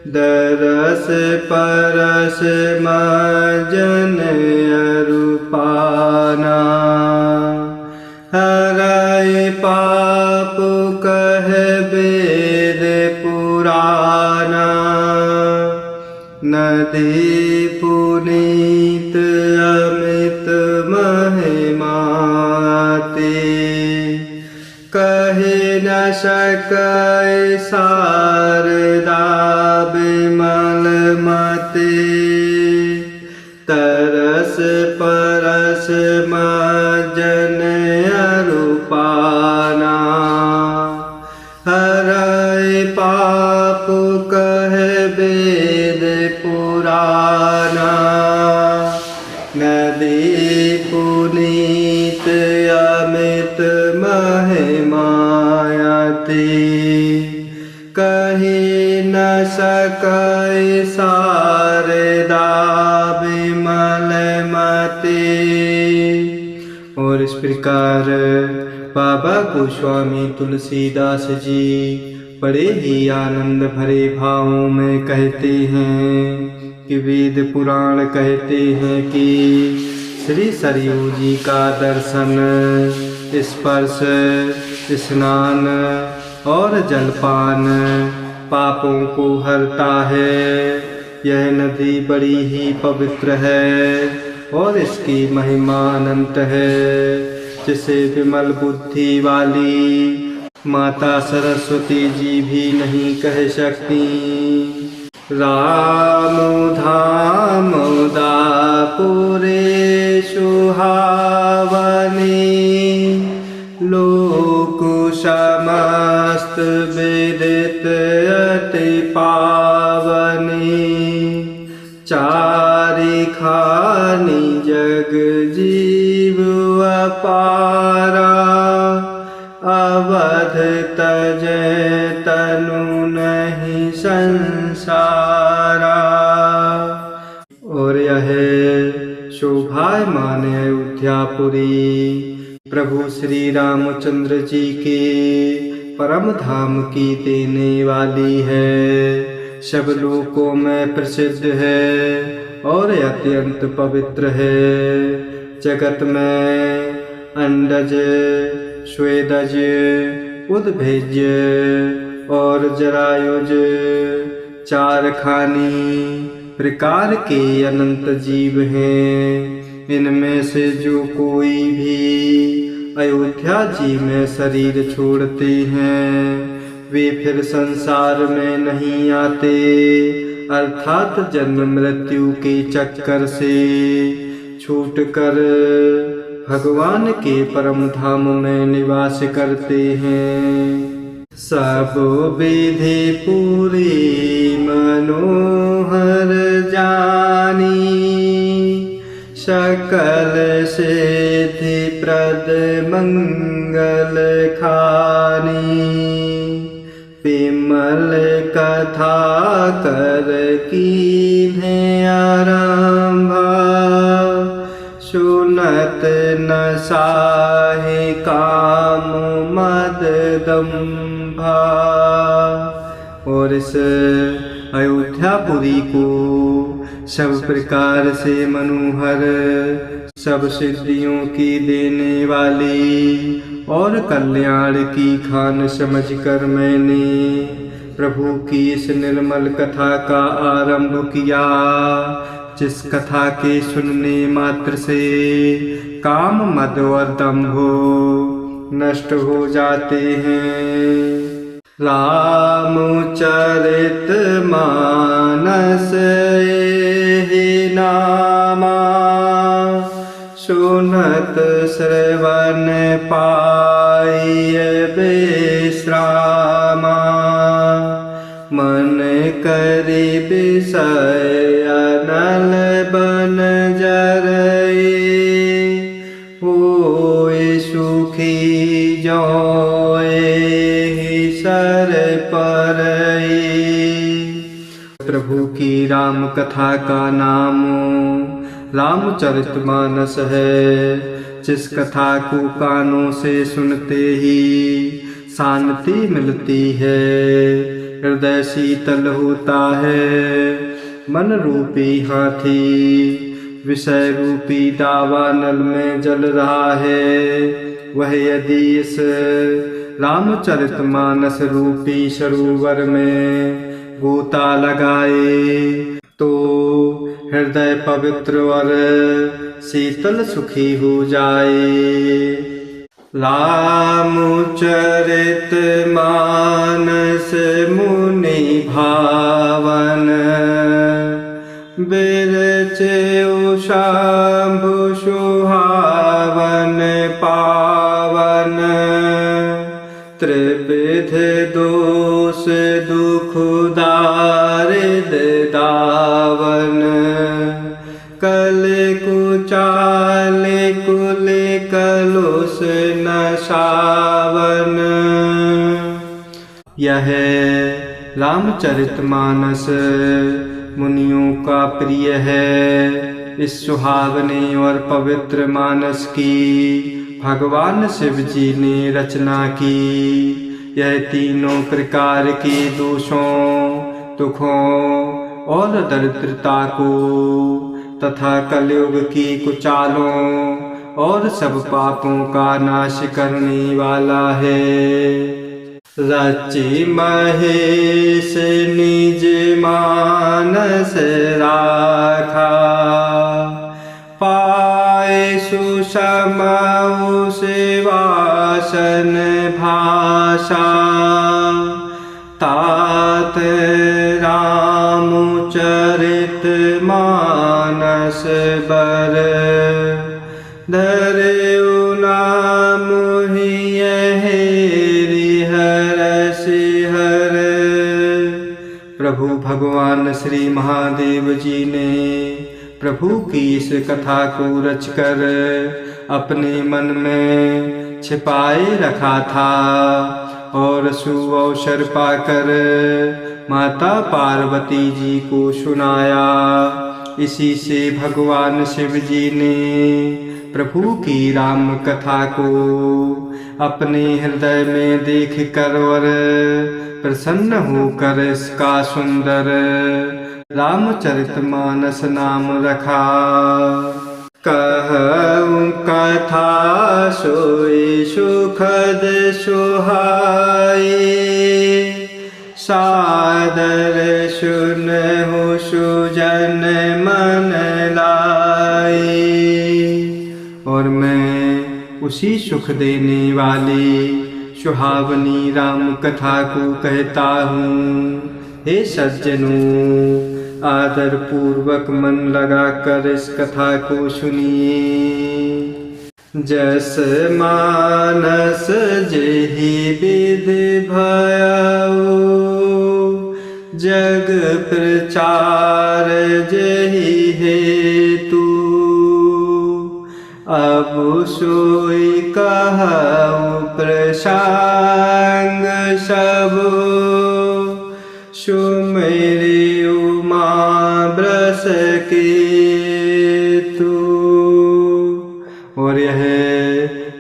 दरस परस मजन अरूपाना। हरै पाप कह वेद पुराना। नदी पुनीत अमित महिमाते। कहे न सकै शारदा विमल मते। तरस परस मजन अरूपाना। हरै पाप कह वेद पुराना। नदी पुनीत अमित महिमाते। कही न सकै शारदा विमल मते। और इस प्रकार बाबा गोस्वामी तुलसीदास जी बड़े ही आनंद भरे भावों में कहते हैं कि वेद पुराण कहते हैं कि श्री सरयू जी का दर्शन, स्पर्श, स्नान और जलपान पापों को हरता है। यह नदी बड़ी ही पवित्र है और इसकी महिमा अनंत है, जिसे विमल बुद्धि वाली माता सरस्वती जी भी नहीं कह सकती। राम धाम दापुरे सुहावनी। लोक समस्त विदित अति पावनी। चारिखानी जग जीव अपारा। अवध तजै तनु नहीं संसारा। और यह शोभायमान अयोध्यापुरी प्रभु श्री रामचंद्र जी के परम धाम की देने वाली है। सब लोकों में प्रसिद्ध है और अत्यंत पवित्र है। जगत में अंडज, स्वेदज, उद्भिज और जरायुज चारखानी प्रकार के अनंत जीव हैं। इनमें से जो कोई भी अयोध्या जी में शरीर छोड़ते हैं वे फिर संसार में नहीं आते, अर्थात जन्म मृत्यु के चक्कर से छूटकर भगवान के परम धाम में निवास करते हैं। सब विधि पूरी मनोहर जानी। सकल सिद्धि प्रद मंगल खानी। विमल कथा कर कीन्हे आरंभा। सुनत न साहे काम मद दंभा। और इस अयोध्यापुरी को सब प्रकार से मनोहर, सब सिद्धियों की देने वाली और कल्याण की खान समझकर मैंने प्रभु की इस निर्मल कथा का आरंभ किया, जिस कथा के सुनने मात्र से काम मद और दंभ नष्ट हो जाते हैं। रामचरित मानस एहि नामा। सुनत श्रवण पाइय विश्रामा। मन करि विषय अनल बन जरई। होय सुखी जोए सर परई। प्रभु की राम कथा का नाम रामचरितमानस है, जिस कथा को कानों से सुनते ही शांति मिलती है। हृदय शीतल होता है। मन रूपी हाथी विषय रूपी दावानल में जल रहा है, वह यदि इस रामचरितमानस रूपी सरोवर में गोता लगाए तो हृदय पवित्र और शीतल सुखी हो जाए। रामचरित मानस मुनि भावन, बिरचेउ शंभु सुहावन पावन। त्रिविध दोष दुख दारिद दावन, कल कुचाल कुल कलुष नशावन। यह रामचरितमानस मुनियों का प्रिय है। इस सुहावने और पवित्र मानस की भगवान शिव जी ने रचना की। यह तीनों प्रकार के दोषों, दुखों और दरिद्रता को तथा कलयुग की कुचालों और सब पापों का नाश करने वाला है। रचि महेश निज मानस राखा, पाए सुषमौ सेवासन भाषा। तात रामचरित मानस बर, धरऊ नाम प्रभु भगवान श्री महादेव जी ने प्रभु की इस कथा को रचकर अपने मन में छिपाए रखा था और सुअवसर पाकर माता पार्वती जी को सुनाया। इसी से भगवान शिव जी ने प्रभु की राम कथा को अपने हृदय में देख कर और प्रसन्न होकर इसका सुंदर रामचरितमानस नाम रखा। कहूँ कथा सोई सुखद सुहाई, सादर सुनहु सुजन मन लाई। और मैं उसी सुख देने वाली सुहावनी राम कथा को कहता हूँ। हे सज्जनों, आदर पूर्वक मन लगाकर इस कथा को सुनिए। जस मानस जेहि विधि भयउ, जग प्रचार जेहि हेतु। अब सोई कहु प्रसंग सब, सुमेरी उमा ब्रस के तू। और यह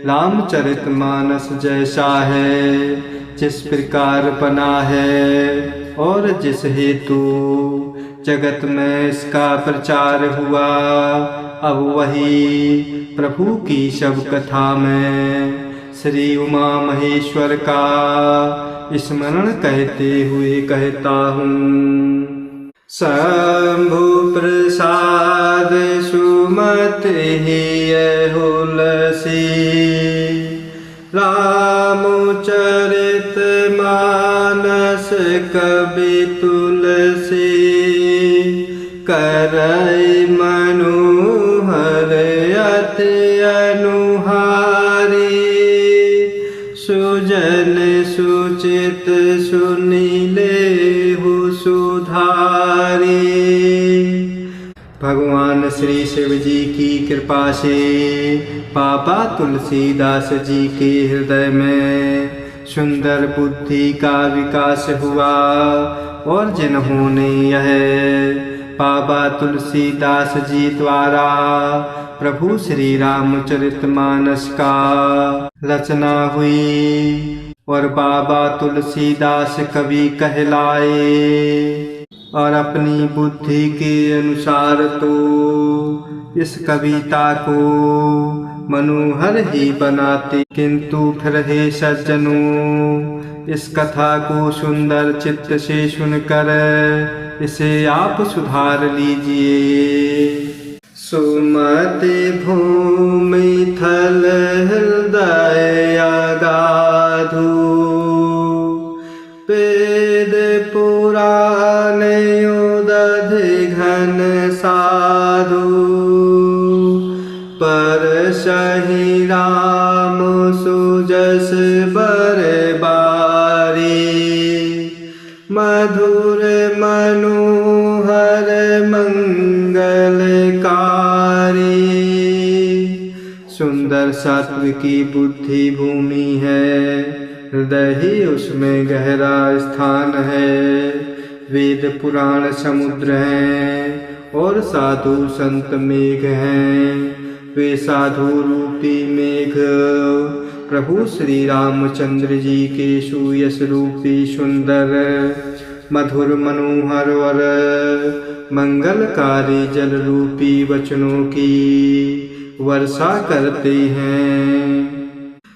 रामचरितमानस जैसा है जिस प्रकार बना है और जिस हेतु जगत में इसका प्रचार हुआ, अब वही प्रभु की शब कथा में श्री उमा महेश्वर का स्मरण कहते हुए कहता हूँ। शंभु प्रसाद सुमति हुलसी, रामचरित मानस कवि तुलसी। करई मनोहर अति अनुहारी, सुजन सुचित सुनीले हु सुधारी। भगवान श्री शिव जी की कृपा से बाबा तुलसीदास जी के हृदय में सुंदर बुद्धि का विकास हुआ और जिन्होंने यह बाबा तुलसीदास जी द्वारा प्रभु श्री रामचरितमानस का रचना हुई, और बाबा तुलसीदास कवि कहलाए। और अपनी बुद्धि के अनुसार तो इस कविता को मनोहर ही बनाते, किंतु फिर हे सज्जनों, इस कथा को सुंदर चित्त से सुनकर इसे आप सुधार लीजिए। सुमति भूमि थल हृदय अगाधु, वेद पुराण उदधि घन साधु, पर सही राम सुजस बर बारी, मधुर मनोहर मंगलकारी। सुंदर सात्विकी बुद्धि भूमि है, हृदय ही उसमें गहरा स्थान है। वेद पुराण समुद्र हैं और साधु संत मेघ हैं। वे साधु रूपी मेघ प्रभु श्री रामचंद्र जी के सुयश रूपी सुंदर मधुर मनोहर और मंगलकारी जल रूपी वचनों की वर्षा करते हैं।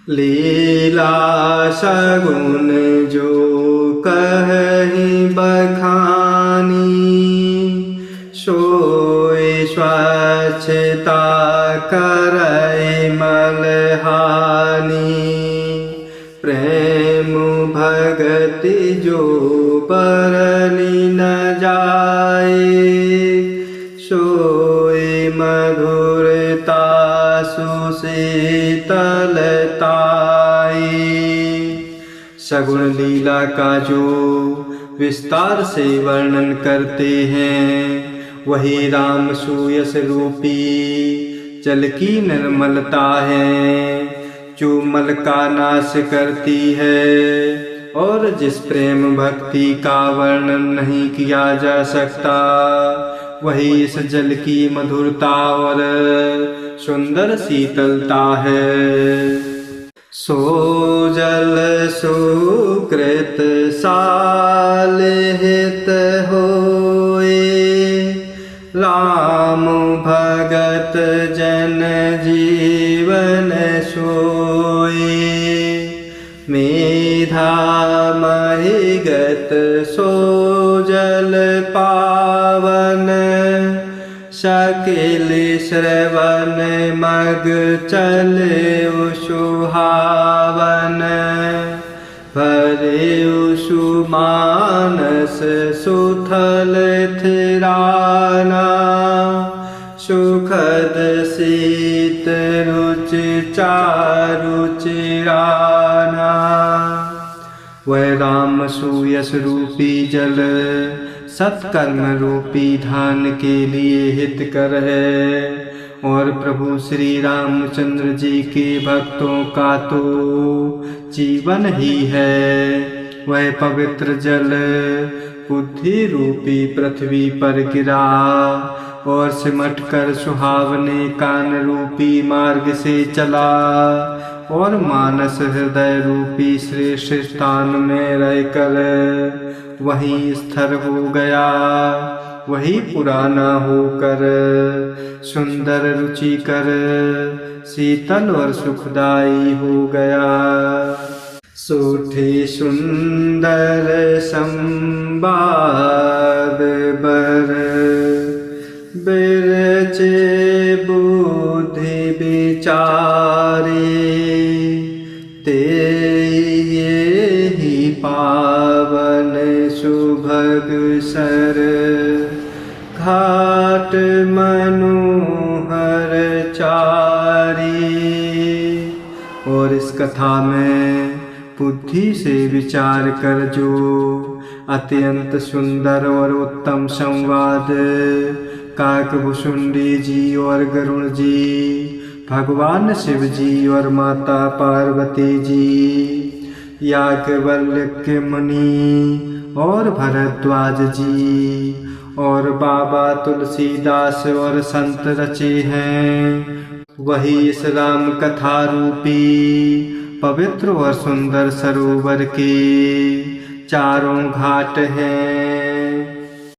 लीला सगुन जो कहीं बखानी, सोई स्वच्छता करई मलहानी। प्रेम भगति जो बरनी न जाए, सोई मधुरता सुशीतलताई। सगुण लीला का जो विस्तार से वर्णन करते हैं, वही राम सुयश रूपी जल की निर्मलता है, जो मल का नाश करती है। और जिस प्रेम भक्ति का वर्णन नहीं किया जा सकता, वही इस जल की मधुरता और सुंदर शीतलता है। सो जल सुकृत सालहित होए, राम भगत जन जीवन सोए। मेधा महिगत सो जल पावन, शकील श्रवण मग चले सुहावन। भरे सुमानस सुथल थिराना, सुखद शीत रुचि चारु चिराना। वह राम सुयश रूपी जल सत्कर्म रूपी धान के लिए हितकर है, और प्रभु श्री रामचंद्र जी के भक्तों का तो जीवन ही है। वह पवित्र जल बुद्धि रूपी पृथ्वी पर गिरा और सिमट कर सुहावने कान रूपी मार्ग से चला, और मानस हृदय रूपी श्रेष्ठ स्थान में रहकर वहीं स्थिर हो गया। वही पुराना होकर सुंदर रुचिकर शीतल और सुखदाई हो गया। सूठी सुंदर संवाद बर, बिरचे बुद्धि विचारे। ते ही पावन सुभग सर, घाट मनोहर चारी। और इस कथा में बुद्धि से विचार कर जो अत्यंत सुंदर और उत्तम संवाद काकभुषुंडी जी और गरुण जी, भगवान शिव जी और माता पार्वती जी, याज्ञवल्क्य मुनि और भरद्वाज जी और बाबा तुलसीदास और संत रचे हैं, वही इस राम कथा रूपी पवित्र और सुंदर सरोवर के चारों घाट हैं।